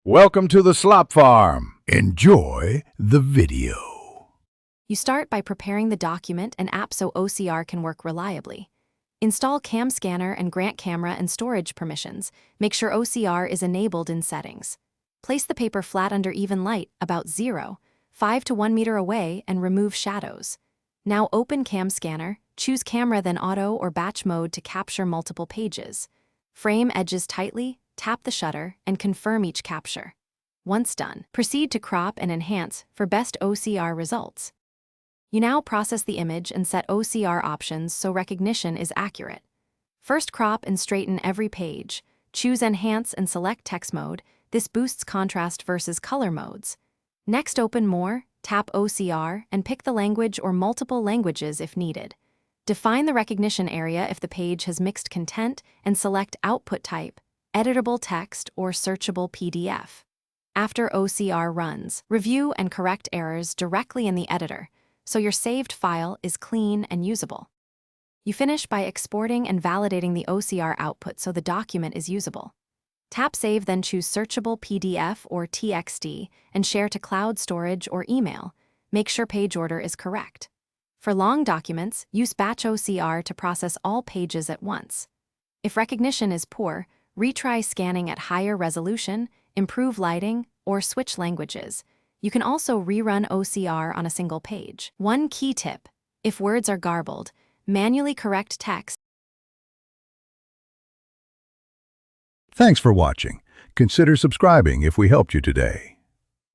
Welcome to the Slop Farm. Enjoy the video. You start by preparing the document and app so OCR can work reliably. Install Camscanner and grant camera and storage permissions. Make sure OCR is enabled in settings. Place the paper flat under even light, about 0.5 to 1 meter away, and remove shadows. Now open Camscanner, choose camera then auto or batch mode to capture multiple pages. Frame edges tightly, tap the shutter, and confirm each capture. Once done, proceed to crop and enhance for best OCR results. You now process the image and set OCR options so recognition is accurate. First, crop and straighten every page. Choose Enhance and select Text mode. This boosts contrast versus color modes. Next, open More, tap OCR, and pick the language or multiple languages if needed. Define the recognition area if the page has mixed content, and select Output Type, editable text or searchable PDF. After OCR runs, review and correct errors directly in the editor, so your saved file is clean and usable. You finish by exporting and validating the OCR output so the document is usable. Tap Save, then choose Searchable PDF or TXT and share to cloud storage or email. Make sure page order is correct. For long documents, use Batch OCR to process all pages at once. If recognition is poor, retry scanning at higher resolution, improve lighting, or switch languages. You can also rerun OCR on a single page. One key tip: if words are garbled, manually correct text. Thanks for watching. Consider subscribing if we helped you today.